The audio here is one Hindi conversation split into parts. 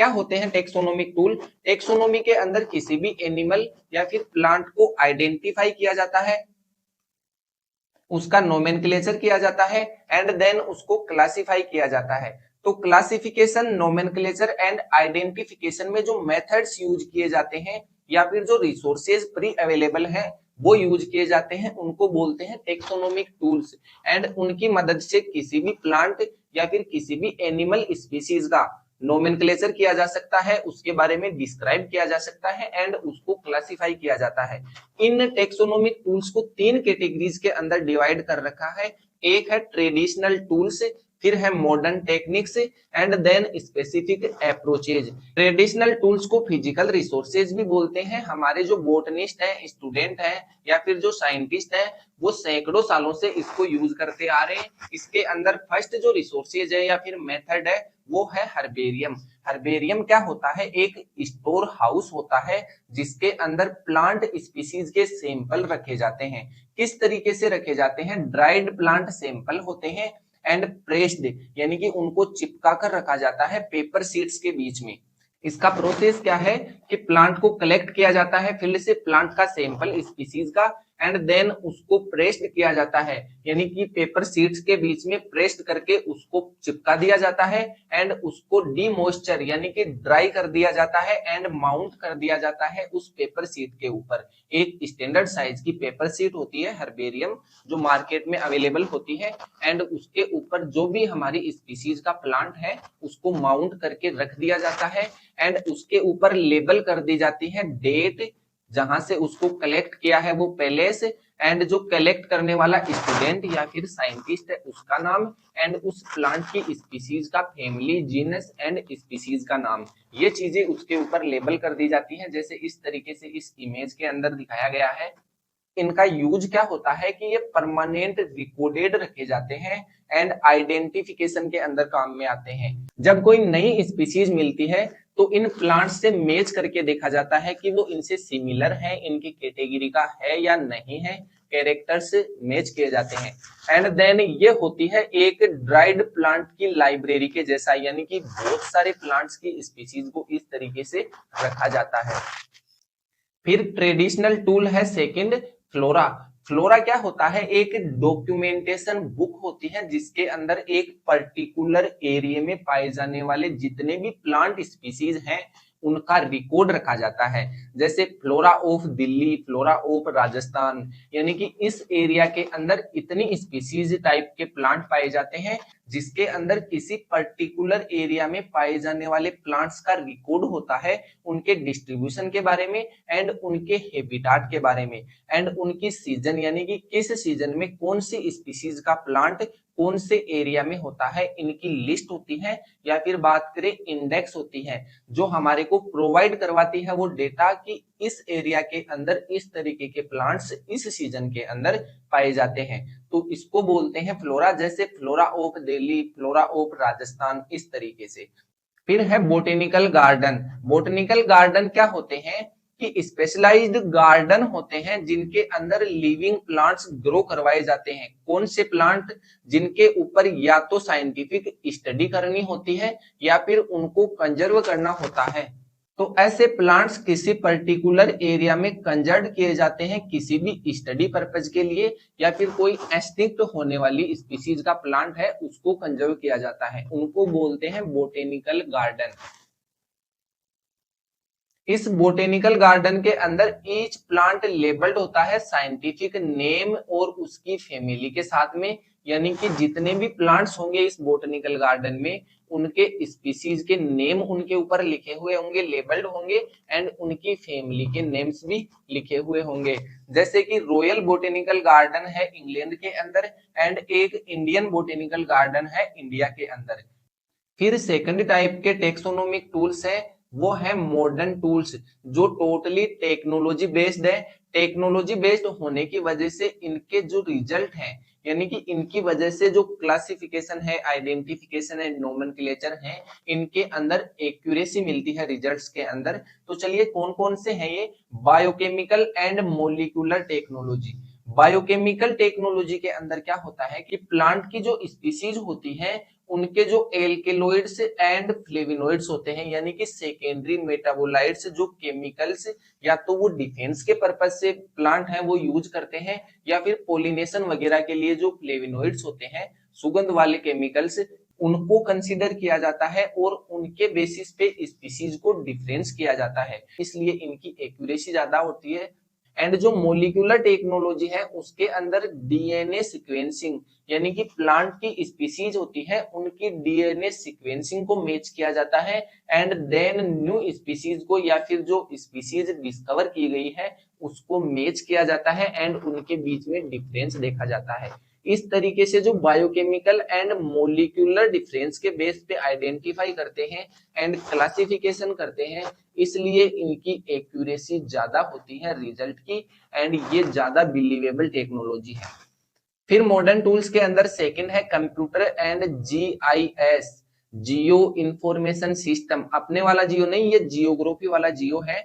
क्या होते हैं टेक्सोनोमिक टूल? टेक्सोनोमी के अंदर किसी भी एनिमल या फिर प्लांट को आइडेंटिफाई किया जाता है, उसका नोमेनक्लेचर किया जाता है एंड देन उसको क्लासिफाई किया जाता है। तो क्लासिफिकेशन, नोमेनक्लेचर एंड आइडेंटिफिकेशन में जो मेथड्स यूज किए जाते हैं या फिर जो रिसोर्सेज प्री अवेलेबल है वो यूज किए जाते हैं, उनको बोलते हैं टेक्सोनोमिक टूल्स। एंड उनकी मदद से किसी भी प्लांट या फिर किसी भी एनिमल स्पीसीज का नोमेनक्लेचर किया जा सकता है, उसके बारे में डिस्क्राइब किया जा सकता है एंड उसको क्लासिफाई किया जाता है। इन टेक्सोनोमिक टूल्स को 3 कैटेगरीज के अंदर डिवाइड कर रखा है। एक है ट्रेडिशनल टूल्स, फिर है modern techniques and then specific approaches. Traditional tools को फिजिकल रिसोर्सेज भी बोलते हैं। हमारे जो बोटनिस्ट हैं, स्टूडेंट हैं या फिर जो साइंटिस्ट हैं वो सैकड़ों सालों से इसको यूज करते आ रहे हैं। इसके अंदर फर्स्ट जो रिसोर्सेज है या फिर मेथड है वो है हर्बेरियम। हर्बेरियम क्या होता है? एक स्टोर हाउस होता है जिसके अंदर प्लांट स्पीसीज के सैंपल रखे जाते हैं। किस तरीके से रखे जाते हैं? ड्राइड प्लांट सैंपल होते हैं एंड प्रेस्ड, यानी कि उनको चिपका कर रखा जाता है पेपर शीट्स के बीच में। इसका प्रोसेस क्या है कि प्लांट को कलेक्ट किया जाता है फील्ड से, प्लांट का सैंपल स्पीसीज का, एंड देन उसको प्रेस्ड किया जाता है, यानी कि पेपर शीट्स के बीच में प्रेस्ड करके उसको चिपका दिया जाता है एंड उसको डीमॉइस्चर यानी कि ड्राई कर दिया जाता है एंड माउंट कर दिया जाता है उस पेपर शीट के ऊपर। एक स्टैंडर्ड साइज की पेपर शीट होती है हर्बेरियम जो मार्केट में अवेलेबल होती है एंड उसके ऊपर जो भी हमारी स्पीसीज का प्लांट है उसको माउंट करके रख दिया जाता है एंड उसके ऊपर लेबल कर दी जाती है डेट, जहां से उसको कलेक्ट किया है वो पैलेस, एंड जो कलेक्ट करने वाला स्टूडेंट या फिर साइंटिस्ट है उसका नाम, एंड उस प्लांट की स्पीसीज का फैमिली, जीनस एंड स्पीसीज का नाम। ये चीजें उसके ऊपर लेबल कर दी जाती हैं, जैसे इस तरीके से इस इमेज के अंदर दिखाया गया है। इनका यूज क्या होता है कि ये परमानेंट रिकॉर्डेड रखे जाते हैं एंड आइडेंटिफिकेशन के अंदर काम में आते हैं। जब कोई नई स्पीसीज मिलती है तो इन प्लांट्स से मैच करके देखा जाता है कि वो इनसे सिमिलर है, इनकी कैटेगरी का है या नहीं है, कैरेक्टर्स मैच किए जाते हैं। एंड देन ये होती है एक ड्राइड प्लांट की लाइब्रेरी के जैसा, यानी कि बहुत सारे प्लांट्स की स्पीसीज को इस तरीके से रखा जाता है। फिर ट्रेडिशनल टूल है सेकंड, फ्लोरा। फ्लोरा क्या होता है? एक डॉक्यूमेंटेशन बुक होती है जिसके अंदर एक पर्टिकुलर एरिया में पाए जाने वाले जितने भी प्लांट स्पीसीज हैं उनका रिकॉर्ड रखा जाता है। जैसे flora of Delhi, flora of Rajasthan, यानी कि इस एरिया के अंदर इतनी स्पीसीज टाइप के प्लांट पाए जाते हैं जिसके अंदर किसी पर्टिकुलर एरिया में पाए जाने वाले प्लांट्स का रिकॉर्ड होता है, उनके डिस्ट्रीब्यूशन के बारे में एंड उनके हैबिटाट के बारे में एंड उनकी सीजन, यानी कि किस सीजन में कौन सी स्पीसीज का प्लांट कौन से एरिया में होता है, इनकी लिस्ट होती है या फिर बात करें इंडेक्स होती है जो हमारे को प्रोवाइड करवाती है वो डेटा कि इस एरिया के अंदर इस तरीके के प्लांट्स इस सीजन के अंदर पाए जाते हैं। तो इसको बोलते हैं फ्लोरा, जैसे flora of Delhi, flora of Rajasthan, इस तरीके से। फिर है बोटेनिकल गार्डन। बोटेनिकल गार्डन क्या होते हैं कि स्पेशलाइज्ड गार्डन होते हैं जिनके अंदर लिविंग प्लांट्स ग्रो करवाए जाते हैं। कौन से प्लांट? जिनके ऊपर या तो साइंटिफिक स्टडी करनी होती है या फिर उनको कंजर्व करना होता है। तो ऐसे प्लांट्स किसी पर्टिकुलर एरिया में कंजर्व किए जाते हैं किसी भी स्टडी पर्पज के लिए, या फिर कोई एक्सटिंक्ट होने वाली स्पीसीज का प्लांट है उसको कंजर्व किया जाता है, उनको बोलते हैं बोटेनिकल गार्डन। इस बोटेनिकल गार्डन के अंदर ईच प्लांट लेबल्ड होता है साइंटिफिक नेम और उसकी फैमिली के साथ में, यानी कि जितने भी प्लांट्स होंगे इस बोटेनिकल गार्डन में उनके स्पीसीज के नेम उनके ऊपर लिखे हुए होंगे, लेबल्ड होंगे एंड उनकी फैमिली के नेम्स भी लिखे हुए होंगे। जैसे कि रॉयल बोटेनिकल गार्डन है इंग्लैंड के अंदर एंड एक इंडियन बोटेनिकल गार्डन है इंडिया के अंदर। फिर सेकंड टाइप के टेक्सोनोमिक टूल्स है वो है मॉडर्न टूल्स, जो टोटली टेक्नोलॉजी बेस्ड है। टेक्नोलॉजी बेस्ड होने की वजह से इनके जो रिजल्ट हैं, यानी कि इनकी वजह से जो क्लासिफिकेशन है, आइडेंटिफिकेशन है, नोमेनक्लेचर है, इनके अंदर एक्यूरेसी मिलती है रिजल्ट्स के अंदर। तो चलिए कौन कौन से हैं ये? Biochemical and molecular technology. Biochemical technology के अंदर क्या होता है कि प्लांट की जो स्पीसीज होती है उनके जो एल्केलॉइड्स एंड फ्लेविनोइड्स होते हैं, यानी कि सेकेंडरी मेटाबोलाइट्स, जो केमिकल्स या तो वो डिफेंस के पर्पज से प्लांट है वो यूज करते हैं, या फिर पोलिनेशन वगैरह के लिए जो फ्लेविनोइड्स होते हैं, सुगंध वाले केमिकल्स, उनको कंसीडर किया जाता है और उनके बेसिस पे स्पीसीज को डिफरेंस किया जाता है, इसलिए इनकी एक्यूरेसी ज्यादा होती है। एंड जो मोलिकुलर टेक्नोलॉजी है उसके अंदर डीएनए सीक्वेंसिंग, यानी कि प्लांट की स्पीसीज होती है उनकी डीएनए सीक्वेंसिंग को मैच किया जाता है, एंड देन न्यू स्पीसीज को या फिर जो स्पीसीज डिस्कवर की गई है उसको मैच किया जाता है एंड उनके बीच में डिफरेंस देखा जाता है। इस तरीके से जो बायोकेमिकल एंड मोलिकुलर डिफरेंस के बेस पे आइडेंटिफाई करते हैं एंड क्लासिफिकेशन करते हैं, इसलिए इनकी एक्यूरेसी ज्यादा होती है रिजल्ट की, एंड ये ज्यादा बिलीवेबल टेक्नोलॉजी है। फिर मॉडर्न टूल्स के अंदर सेकंड है computer and GIS, Jio information system. अपने वाला जियो नहीं, ये जियोग्राफी वाला जियो है।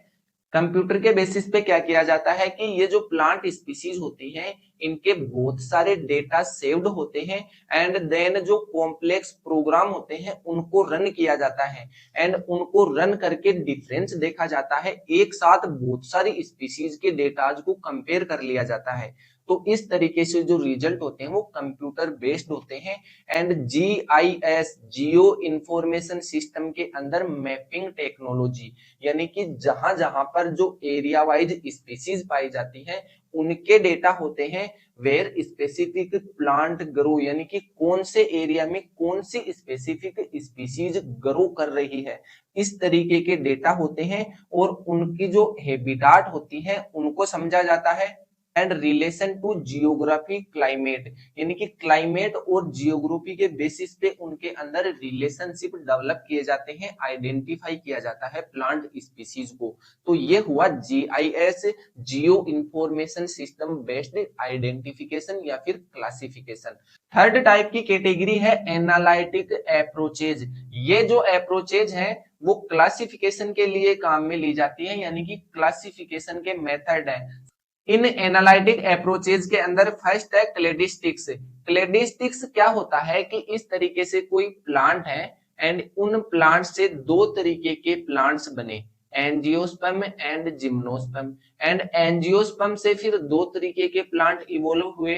कंप्यूटर के बेसिस पे क्या किया जाता है कि ये जो प्लांट स्पीसीज होती हैं इनके बहुत सारे डेटा सेव्ड होते हैं, एंड देन जो कॉम्प्लेक्स प्रोग्राम होते हैं उनको रन किया जाता है, एंड उनको रन करके डिफरेंस देखा जाता है, एक साथ बहुत सारी स्पीसीज के डेटाज को कंपेयर कर लिया जाता है। तो इस तरीके से जो रिजल्ट होते हैं वो कंप्यूटर बेस्ड होते हैं। And GIS, Jio information system के अंदर मैपिंग टेक्नोलॉजी, यानी कि जहां जहां पर जो एरिया वाइज स्पीसीज पाई जाती है उनके डेटा होते हैं, वेयर स्पेसिफिक प्लांट ग्रो, यानी कि कौन से एरिया में कौन सी स्पेसिफिक स्पीसीज ग्रो कर रही है, इस तरीके के डेटा होते हैं, और उनकी जो हैबिटाट होती है उनको समझा जाता है। And relation to geography climate, यानी कि क्लाइमेट और जियोग्राफी के बेसिस पे उनके अंदर रिलेशनशिप डेवलप किए जाते हैं, आइडेंटिफाई किया जाता है प्लांट स्पीसीज को। तो ये हुआ जीआईएस, जियो इंफॉर्मेशन सिस्टम बेस्ड आइडेंटिफिकेशन या फिर क्लासिफिकेशन। थर्ड टाइप की कैटेगरी है एनालिटिक अप्रोचेज। ये जो अप्रोचेज है वो क्लासिफिकेशन के लिए काम में ली जाती है, यानी कि क्लासिफिकेशन के मेथड है। इन एनालिटिक अप्रोचेज के अंदर फर्स्ट है क्लेडिस्टिक्स। क्लेडिस्टिक्स क्या होता है कि इस तरीके से कोई प्लांट है एंड उन प्लांट से दो तरीके के प्लांट्स बने, angiosperm and gymnosperm, and angiosperm से फिर दो तरीके के प्लांट इवोल्व हुए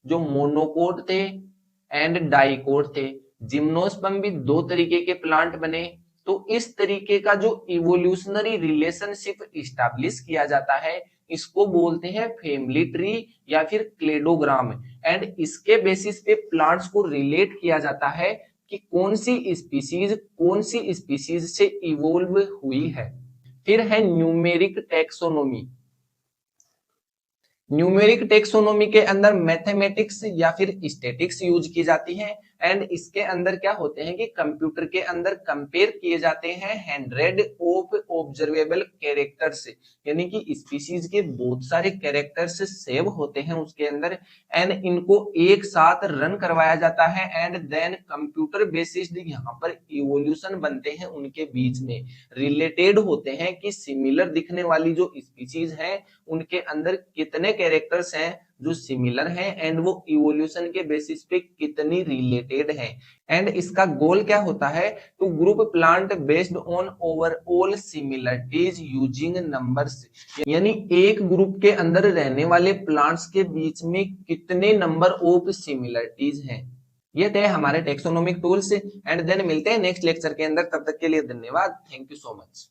जो मोनोकोट थे एंड डाइकोट थे। जिम्नोस्पर्म भी दो तरीके के प्लांट बने। तो इस तरीके का जो इवोल्यूशनरी रिलेशनशिप इस्टेब्लिश किया जाता है इसको बोलते हैं फैमिली ट्री या फिर क्लेडोग्राम, एंड इसके बेसिस पे प्लांट्स को रिलेट किया जाता है कि कौन सी स्पीसीज से इवोल्व हुई है। फिर है न्यूमेरिक टेक्सोनोमी। न्यूमेरिक टेक्सोनोमी के अंदर मैथमेटिक्स या फिर स्टैटिक्स यूज की जाती है, एंड इसके अंदर क्या होते हैं कि कंप्यूटर के अंदर कंपेयर किए जाते हैं 100 ऑफ ऑब्जर्वेबल कैरेक्टर्स, यानी कि स्पीसीज के बहुत सारे कैरेक्टर्स सेव होते हैं उसके अंदर, एंड इनको एक साथ रन करवाया जाता है, एंड देन कंप्यूटर बेसिस्ड यहाँ पर इवोल्यूशन बनते हैं, उनके बीच में रिलेटेड होते हैं कि सिमिलर दिखने वाली जो स्पीसीज है उनके अंदर कितने कैरेक्टर्स हैं जो सिमिलर हैं, एंड वो इवोल्यूशन के बेसिस पे कितनी रिलेटेड हैं। एंड इसका गोल क्या होता है, to group plant based on overall similarities using numbers, यानी एक ग्रुप के अंदर रहने वाले प्लांट्स के बीच में कितने नंबर ऑफ सिमिलरिटीज हैं। ये थे हमारे टेक्सोनोमिक टूल्स, एंड देन मिलते हैं नेक्स्ट लेक्चर के अंदर। तब तक के लिए धन्यवाद, थैंक यू सो मच।